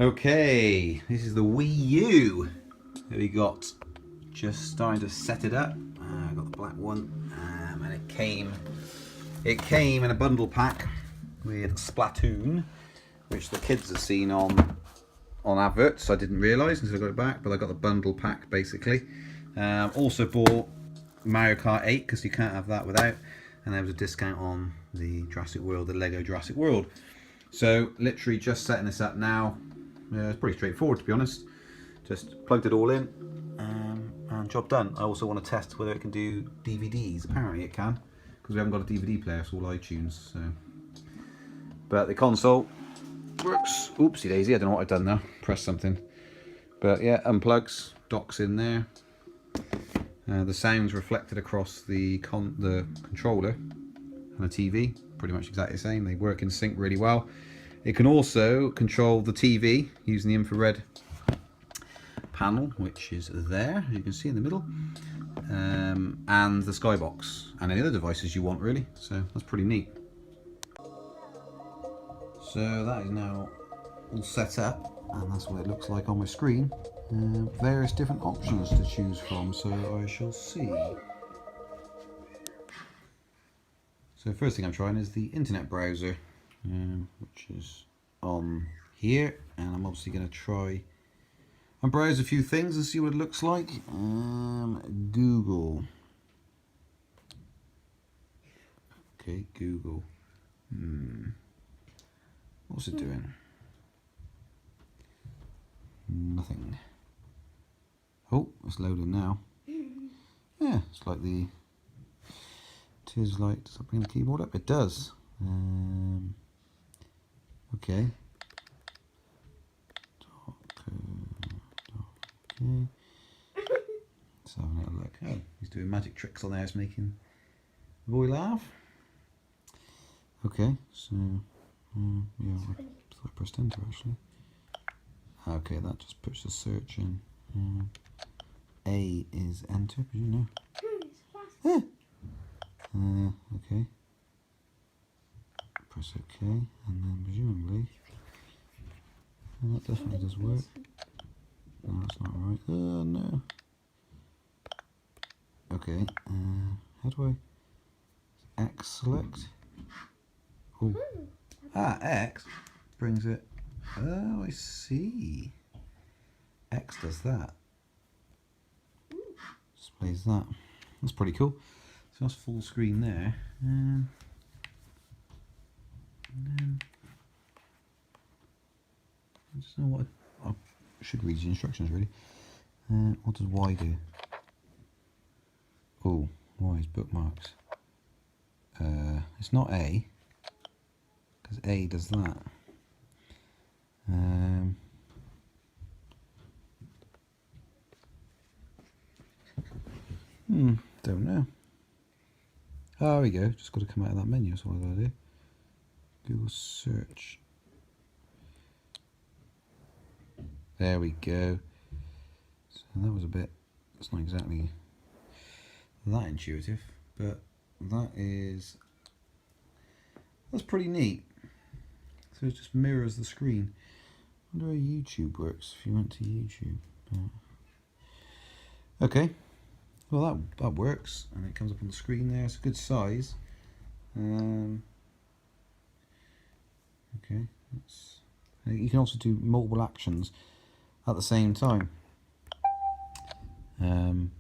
Okay, this is the Wii U that we got. Just starting to set it up. I got the black one, and it came in a bundle pack with Splatoon, which the kids have seen on adverts. I didn't realise until I got it back, but I got the bundle pack basically. Also bought Mario Kart 8 because you can't have that without, and there was a discount on the Jurassic World, the Lego Jurassic World. So literally just setting this up now. It's pretty straightforward, to be honest. Just plugged it all in, and job done. I also want to test whether it can do DVDs. Apparently it can, because we haven't got a DVD player. It's all iTunes. So, but the console works. Oopsie daisy! I don't know what I've done now. Press something. But yeah, unplugs, docks in there. The sound's reflected across the controller and the TV. Pretty much exactly the same. They work in sync really well. It can also control the TV using the infrared panel, which is there, as you can see in the middle, and the skybox, and any other devices you want, really. So that's pretty neat. So that is now all set up, and that's what it looks like on my screen. Various different options to choose from, so I shall see. So first thing I'm trying is the internet browser, which is on here, and I'm obviously going to try and browse a few things and see what it looks like. Google. Okay, Google. What's it doing? Nothing. Oh, it's loading now. Yeah, it's like the... Does that bring the keyboard up? It does. Okay. Okay. Let's have a little look. Oh, he's doing magic tricks on there. It's making the boy laugh. Okay, so yeah, I pressed enter actually. Okay, that just puts the search in. A is enter, but you know. Okay. Press OK, and then presumably, and that definitely does work. No, that's not right. Oh no. Okay. How do I? X select. Oh. X brings it. Oh, I see. X does that. Displays that. That's pretty cool. So that's full screen there. And then I just know what I should read the instructions really. What does Y do? Oh, Y is bookmarks. It's not A, because A does that. Don't know. Oh, there we go. Just got to come out of that menu. That's all I got to do. Google search. There we go. So that was a bit. It's not exactly that intuitive, but that's pretty neat. So it just mirrors the screen. I wonder how YouTube works if you went to YouTube. Okay. Well, that works, and it comes up on the screen there. It's a good size. Okay, you can also do multiple actions at the same time, and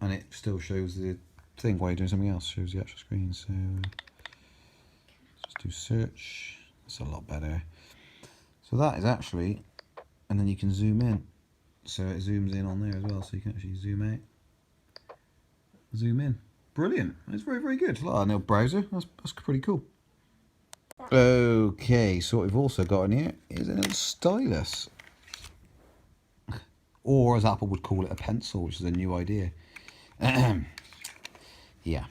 it still shows the thing while you're doing something else. Shows the actual screen. So just do search. That's a lot better. So that is actually, and then you can zoom in. So it zooms in on there as well, so you can actually zoom out. Zoom in. Brilliant. It's very, very good. Like a little browser. That's pretty cool. Okay, so what we've also got in here is a little stylus. Or as Apple would call it, a pencil, which is a new idea. Yeah.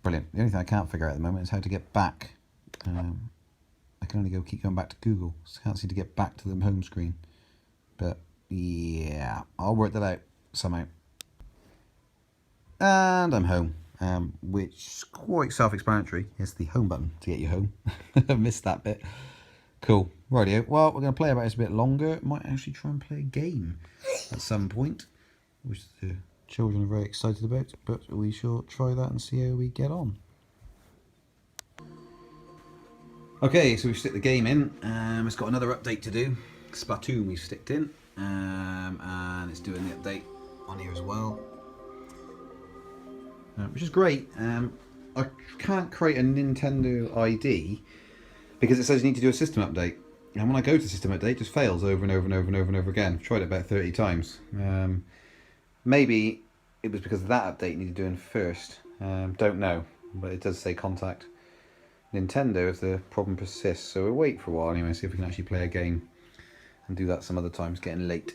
Brilliant. The only thing I can't figure out at the moment is how to get back. I can only keep going back to Google. So I can't seem to get back to the home screen. But yeah, I'll work that out somehow. And I'm home, which is quite self-explanatory. It's the home button to get you home. I missed that bit. Cool. Rightio. Well, we're going to play about this a bit longer. Might actually try and play a game at some point, which the children are very excited about, but we shall try that and see how we get on. Okay, so we've stick the game in. It's got another update to do. Splatoon we've sticked in, and it's doing the update on here as well, which is great. I can't create a Nintendo ID because it says you need to do a system update. And when I go to system update, it just fails over and over and over and over and over again. I've tried it about 30 times. Maybe it was because of that update needed doing first. Don't know, but it does say contact Nintendo if the problem persists. So we'll wait for a while anyway, see if we can actually play a game and do that some other time. It's getting late.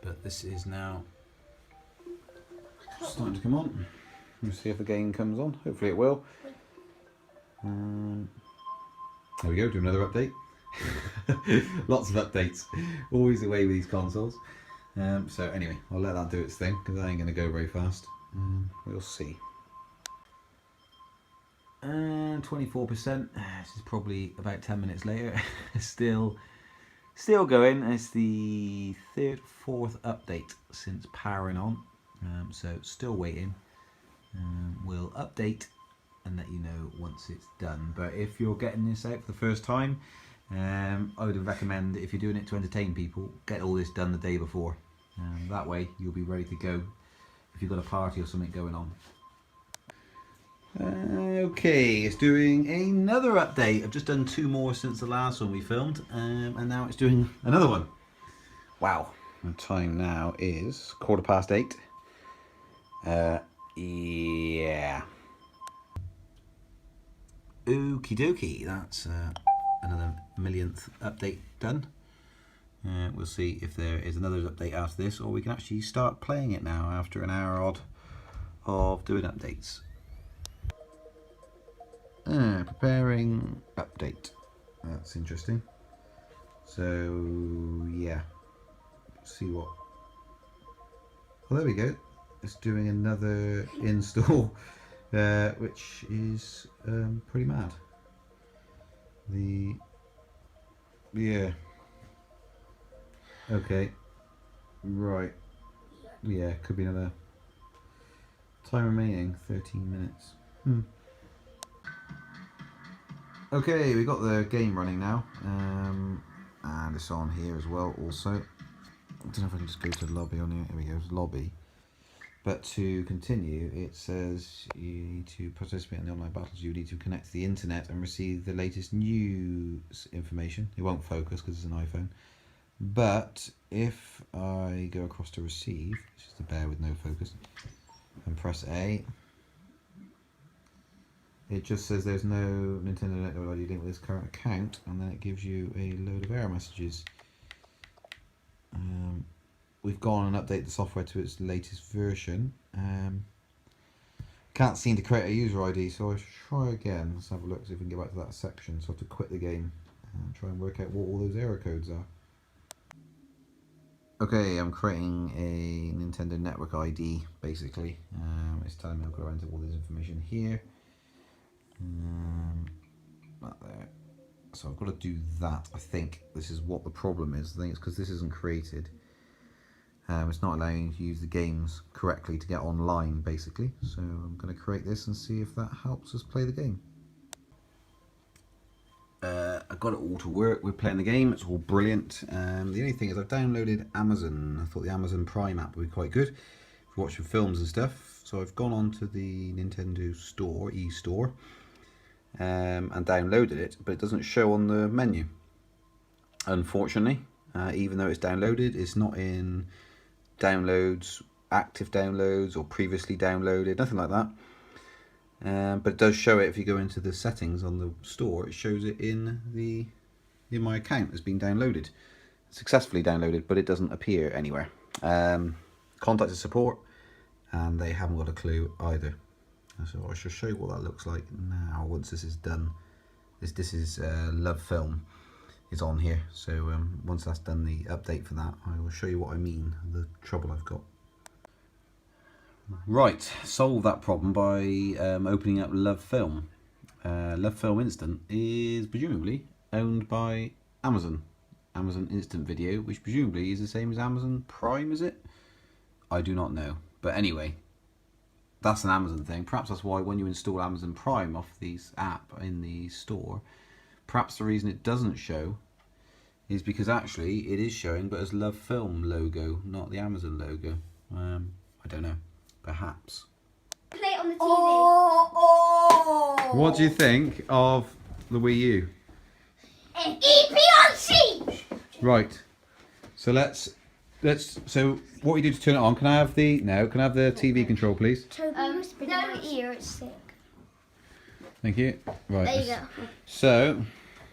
But this is now starting to come on. We'll see if the game comes on. Hopefully it will. There we go, do another update. Lots of updates. Always the way with these consoles. So anyway, I'll let that do its thing because that ain't going to go very fast. We'll see. 24%. This is probably about 10 minutes later. Still going. It's the fourth update since powering on. So still waiting. We'll update and let you know once it's done. But if you're getting this out for the first time, I would recommend, if you're doing it to entertain people, get all this done the day before. That way you'll be ready to go if you've got a party or something going on. Okay, it's doing another update. I've just done 2 more since the last one we filmed, and now it's doing another one. Wow, the time now is 8:15. Yeah. Okie dokie, that's another millionth update done. We'll see if there is another update after this, or we can actually start playing it now after an hour odd of doing updates. Preparing update. That's interesting. So yeah, let's see what. Well, there we go. It's doing another install, which is pretty mad. Yeah. Okay. Right. Yeah, could be another. Time remaining 13 minutes. Okay, we got the game running now, and it's on here as well also. I don't know if I can just go to the lobby on here. Here we go, lobby. But to continue, it says you need to participate in the online battles. You need to connect to the internet and receive the latest news information. It won't focus because it's an iPhone. But if I go across to receive, which is the bear with no focus, and press A, it just says there's no Nintendo Network ID link with this current account, and then it gives you a load of error messages. We've gone and updated the software to its latest version. Can't seem to create a user ID, so I should try again. Let's have a look, see if we can get back to that section. So I have to quit the game and try and work out what all those error codes are. Okay, I'm creating a Nintendo Network ID, basically. It's telling me I've got to enter all this information here. That there. So I've got to do that. I think this is what the problem is. I think it's because this isn't created. It's not allowing you to use the games correctly to get online, basically. So I'm going to create this and see if that helps us play the game. I've got it all to work. We're playing the game. It's all brilliant. The only thing is I've downloaded Amazon. I thought the Amazon Prime app would be quite good for watching films and stuff. So I've gone on to the Nintendo Store, e-store, and downloaded it, but it doesn't show on the menu. Unfortunately, even though it's downloaded, it's not in downloads, active downloads, or previously downloaded, nothing like that. But it does show it if you go into the settings on the store. It shows it in my account as being downloaded, successfully downloaded, but it doesn't appear anywhere. Contacted support, and they haven't got a clue either. So I shall show you what that looks like now once this is done. This is Love Film is on here, so once that's done the update for that, I will show you what I mean, the trouble I've got. Right, solve that problem by opening up Love Film. Love Film Instant is presumably owned by Amazon. Amazon Instant Video, which presumably is the same as Amazon Prime, is it? I do not know. But anyway, that's an Amazon thing. Perhaps that's why when you install Amazon Prime off these app in the store, perhaps the reason it doesn't show is because actually it is showing, but as Love Film logo, not the Amazon logo. I don't know. Perhaps. Play it on the TV. What do you think of the Wii U? EP on C. Right. So let's. So what we do to turn it on? Can I have the TV control, please? Toby whispered in my ear. It's sick. Thank you. Right. There you go. So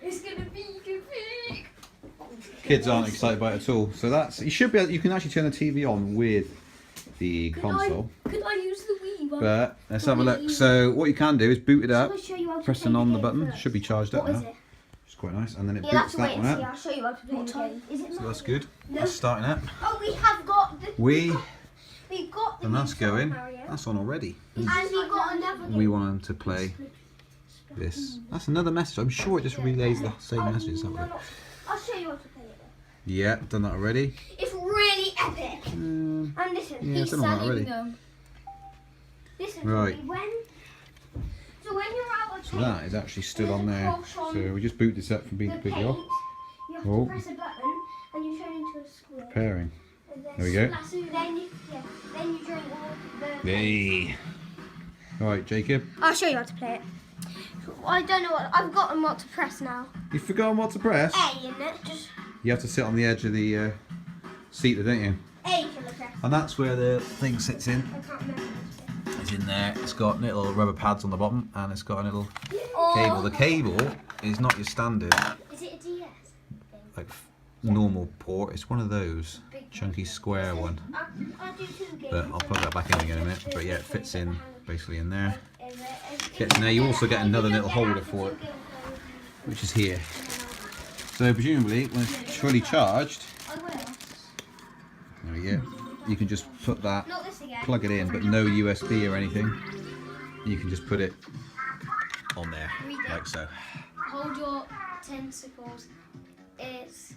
It's gonna be good. kids aren't excited by it at all. So that's you should be. You can actually turn the TV on with the console. Could I use the Wii one? But let's have a look. So what you can do is boot it up, Shall I show you how to pressing play on the game button. first? Should be charged up What now. is it? It's quite nice, and then it Yeah, boots that's that wait one and see. up. I'll show you how to play the game. Is it So mine? that's good. No. That's starting up. Oh, we have got the. We We've got the. and that's new going. Mario. That's on already. And we got another. We want them to play this. That's another message. I'm sure it just relays the same message. Let's have a look. I'll show you how to play it. Yeah, done that already. It's really epic. And listen, Yeah, I've done all that already. listen. Right. So when you're out of So that is actually still on there. So we just boot this up from being the completely paint, off. you have Oh. to press a button and you turn into a square. Pairing. And then There we go. Then you drink all the. Hey. All right, Jacob. I'll show you how to play it. I don't know what I've gotten what to press now. You've forgotten what to press. A, isn't it? Just You have to sit on the edge of the seat, don't you? A for the press. And that's where the thing sits in. I can't remember. It's in there. It's got little rubber pads on the bottom, and it's got a little Oh. cable. The cable is not your standard Is it a DS? like normal port. It's one of those chunky square one. I do two games. But I'll plug that back in again in a minute. But yeah, it fits in basically in there. Gets in there. You also get another little holder for it, which is here. So presumably, when it's fully charged, I will. there we go. You can just put that, Not this again. plug it in, but no USB or anything. You can just put it on there, like so. Hold your tentacles. It's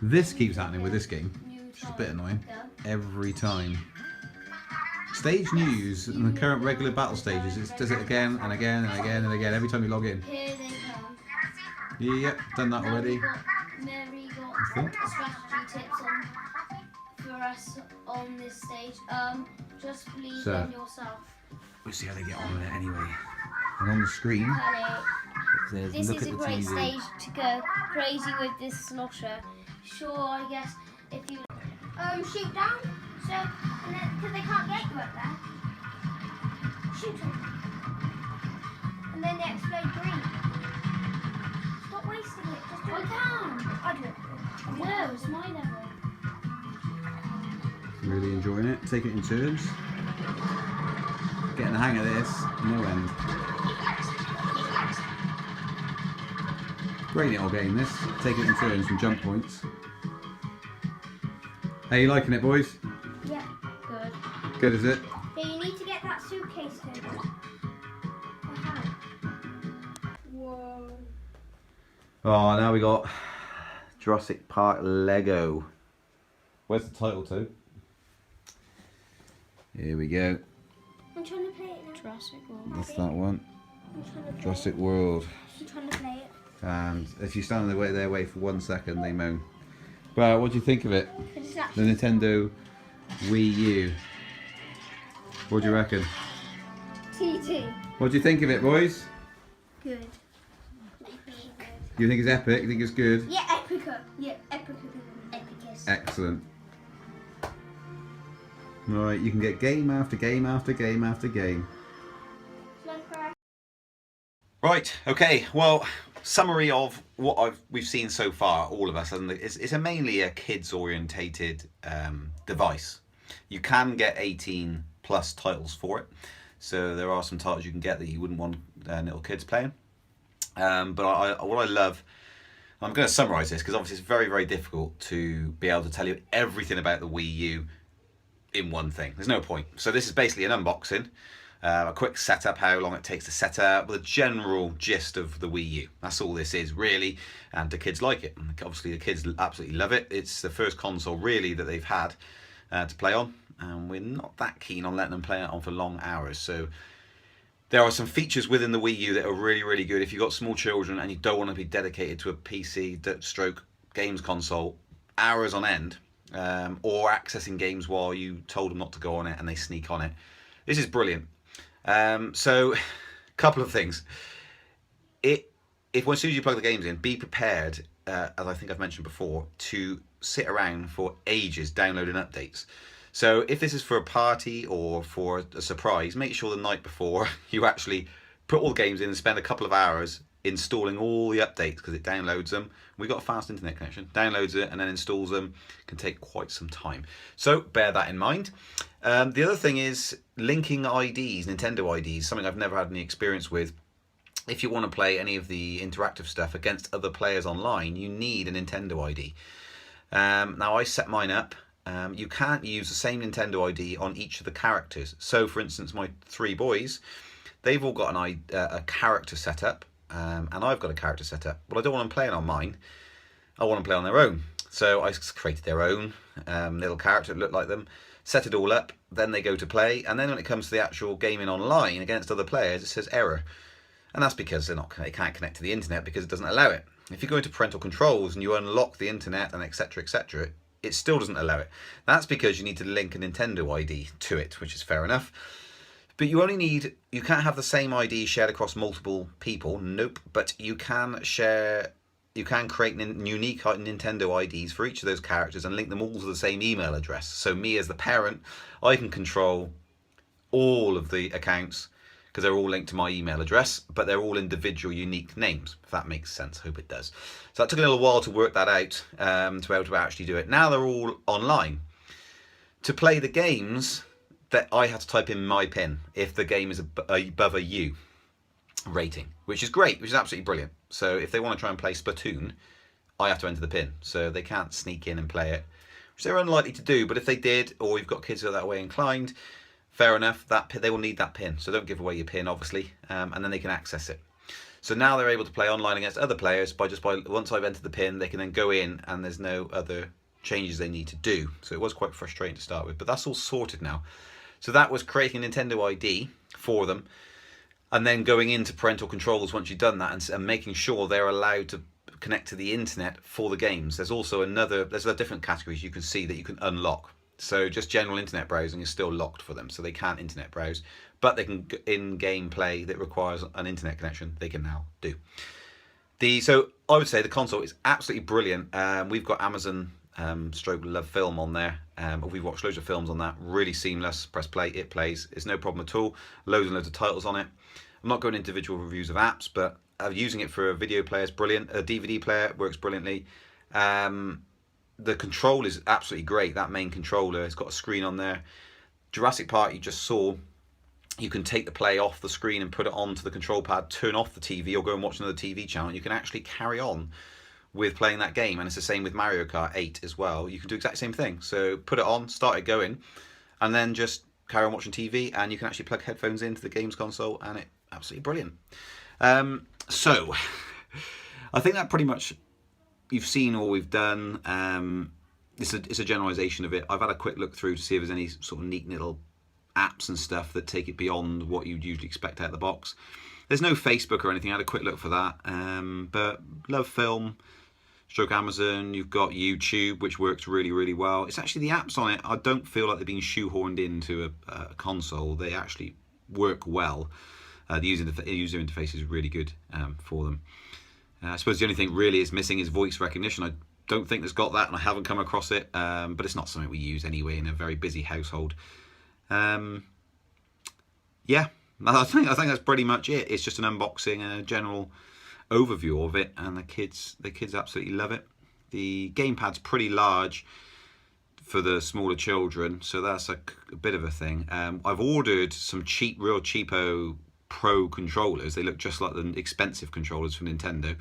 This keeps happening with this game, new which is a bit annoying. Yeah. Every time. Stage news and the current regular battle stages, it does it again and again and again and again every time you log in. Here they come. Yep, done that already. Mary got I think. strategy tips for us on this stage. Just believe So. in yourself. We'll see how they get on with it anyway. And on the screen, Honey, it says this look is at a the great TV. stage to go crazy with this slosher. Sure, I guess if you shoot down, so and then because they can't get you up there, shoot them, and then they explode green. Stop wasting it. Just do it. I do it. No, it's my level. Really enjoying it, taking it in turns. Getting the hang of this, no end. Great little game this, taking it in turns from jump points. How you liking it, boys? Yeah, good. Good, is it? Yeah, you need to get that suitcase too. Whoa. Oh, now we got Jurassic Park Lego. Where's the title to? Here we go. I'm trying to play it now. Jurassic World. That's that one. I'm trying to play Jurassic World. I'm trying to play it. And if you stand in their way for 1 second, they moan. Well, what do you think of it? It's The actually Nintendo Wii U. What do you reckon? TT. What do you think of it, boys? Good. You think it's epic? You think it's good? Yeah, epica. Yeah, epicus. Excellent. Right, you can get game after game after game after game. Right, okay, well, summary of what we've seen so far, all of us, and it's mainly a kids-orientated device. You can get 18 plus titles for it, so there are some titles you can get that you wouldn't want little kids playing. But what I love, I'm going to summarise this because obviously it's very, very difficult to be able to tell you everything about the Wii U in one thing. There's no point. So this is basically an unboxing a quick setup, how long it takes to set up, the general gist of the Wii U. That's all this is really, and the kids like it. And obviously the kids absolutely love it. It's the first console really that they've had to play on, and we're not that keen on letting them play it on for long hours. So there are some features within the Wii U that are really, really good. If you've got small children and you don't want to be dedicated to a PC stroke games console hours on end, or accessing games while you told them not to go on it and they sneak on it, this is brilliant. So, couple of things. If as soon as you plug the games in, be prepared, as I think I've mentioned before, to sit around for ages downloading updates. So if this is for a party or for a surprise, make sure the night before you actually put all the games in and spend a couple of hours installing all the updates, because it downloads them. We've got a fast internet connection, downloads it and then installs them. It can take quite some time. So bear that in mind. The other thing is linking IDs, Nintendo IDs, something I've never had any experience with. If you want to play any of the interactive stuff against other players online, you need a Nintendo ID. Now I set mine up. You can't use the same Nintendo ID on each of the characters. So for instance, my 3 boys, they've all got a character set up, and I've got a character set up. Well, I don't want them playing on mine. I want them to play on their own. So I created their own little character that looked like them, set it all up, then they go to play, and then when it comes to the actual gaming online against other players, it says error. And that's because they can't connect to the internet because it doesn't allow it. If you go into parental controls and you unlock the internet and etc, etc, it still doesn't allow it. That's because you need to link a Nintendo ID to it, which is fair enough. But you can't have the same ID shared across multiple people. Nope. But you can create unique Nintendo IDs for each of those characters and link them all to the same email address. So me as the parent, I can control all of the accounts because they're all linked to my email address, but they're all individual unique names, if that makes sense. I hope it does. So that took a little while to work that out, to be able to actually do it. Now they're all online. To play the games, that I have to type in my PIN if the game is above a U rating, which is great, which is absolutely brilliant. So if they want to try and play Splatoon, I have to enter the PIN, so they can't sneak in and play it, which they're unlikely to do. But if they did, or you've got kids who are that way inclined, fair enough, that they will need that PIN. So don't give away your PIN, obviously, and then they can access it. So now they're able to play online against other players by once I've entered the PIN, they can then go in and there's no other changes they need to do. So it was quite frustrating to start with, but that's all sorted now. So that was creating a Nintendo ID for them, and then going into parental controls once you've done that and making sure they're allowed to connect to the internet for the games. There's also there's different categories you can see that you can unlock. So just general internet browsing is still locked for them, so they can't internet browse, but they can in-game play that requires an internet connection, they can now do. So I would say the console is absolutely brilliant. We've got Amazon stroke Love Film on there. We've watched loads of films on that, really seamless. Press play, it plays. It's no problem at all. Loads and loads of titles on it. I'm not going into individual reviews of apps, but using it for a video player is brilliant. A DVD player works brilliantly. The control is absolutely great. That main controller has got a screen on there. Jurassic Park you just saw, you can take the play off the screen and put it onto the control pad, turn off the TV or go and watch another TV channel. You can actually carry on with playing that game, and it's the same with Mario Kart 8 as well. You can do the exact same thing. So put it on, start it going, and then just carry on watching TV, and you can actually plug headphones into the games console, and it's absolutely brilliant. So I think that pretty much you've seen all we've done. It's a generalisation of it. I've had a quick look through to see if there's any sort of neat little apps and stuff that take it beyond what you'd usually expect out of the box. There's no Facebook or anything. I had a quick look for that. But Love Film, stroke Amazon, you've got YouTube, which works really, really well. It's actually the apps on it, I don't feel like they're being shoehorned into a console. They actually work well. The user interface is really good for them. I suppose the only thing really is missing is voice recognition. I don't think it's got that, and I haven't come across it, but it's not something we use anyway in a very busy household. Yeah, I think that's pretty much it. It's just an unboxing and a general overview of it, and the kids absolutely love it. The gamepad's pretty large for the smaller children, so that's a bit of a thing. I've ordered some real cheapo Pro controllers. They look just like the expensive controllers from Nintendo,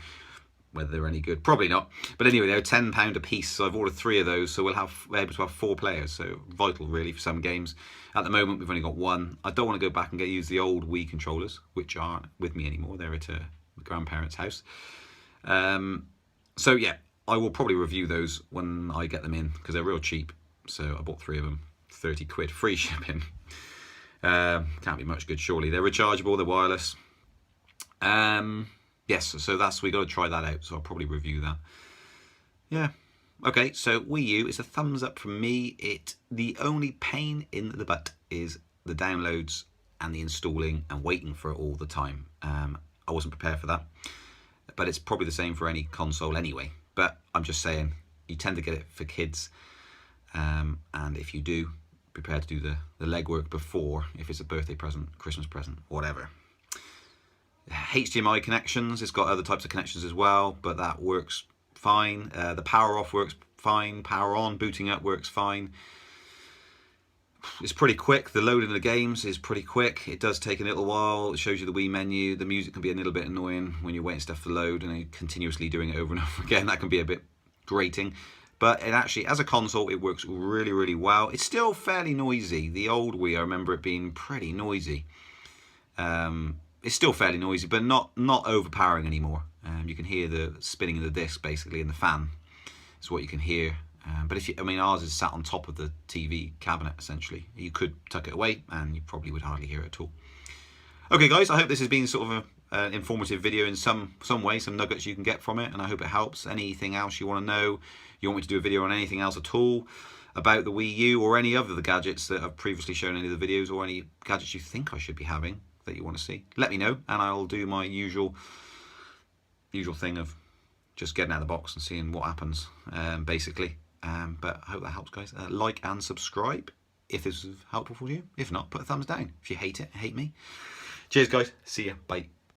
whether they're any good. Probably not. But anyway, they're £10 a piece, so I've ordered 3 of those, so we're able to have 4 players. So vital, really, for some games. At the moment, we've only got 1. I don't want to go back and use the old Wii controllers, which aren't with me anymore. They're at the grandparents' house. So yeah, I will probably review those when I get them in, because they're real cheap. So I bought 3 of them, 30 quid, free shipping. Can't be much good, surely. They're rechargeable, they're wireless. Yes, so we got to try that out, so I'll probably review that. Yeah. Okay, so Wii U is a thumbs up from me. The only pain in the butt is the downloads and the installing and waiting for it all the time. I wasn't prepared for that, but it's probably the same for any console anyway. But I'm just saying, you tend to get it for kids, and if you do, prepare to do the legwork before, if it's a birthday present, Christmas present, whatever. HDMI connections, it's got other types of connections as well, but that works fine. The power off works fine, power on, booting up works fine. It's pretty quick. The loading of the games is pretty quick. It does take a little while. It shows you the Wii menu. The music can be a little bit annoying when you're waiting stuff to load and you're continuously doing it over and over again. That can be a bit grating. But it actually, as a console, it works really, really well. It's still fairly noisy. The old Wii, I remember it being pretty noisy. It's still fairly noisy, but not overpowering anymore. You can hear the spinning of the disc, basically, and the fan is what you can hear. But ours is sat on top of the TV cabinet, essentially. You could tuck it away, and you probably would hardly hear it at all. Okay, guys, I hope this has been sort of an informative video in some way, some nuggets you can get from it, and I hope it helps. Anything else you want to know, you want me to do a video on anything else at all about the Wii U or any other of the gadgets that I've previously shown in any of the videos, or any gadgets you think I should be having that you want to see, let me know, and I'll do my usual thing of just getting out of the box and seeing what happens, basically. But I hope that helps, guys. Like and subscribe if this was helpful for you. If not, put a thumbs down. If you hate it, hate me. Cheers, guys. See ya. Bye.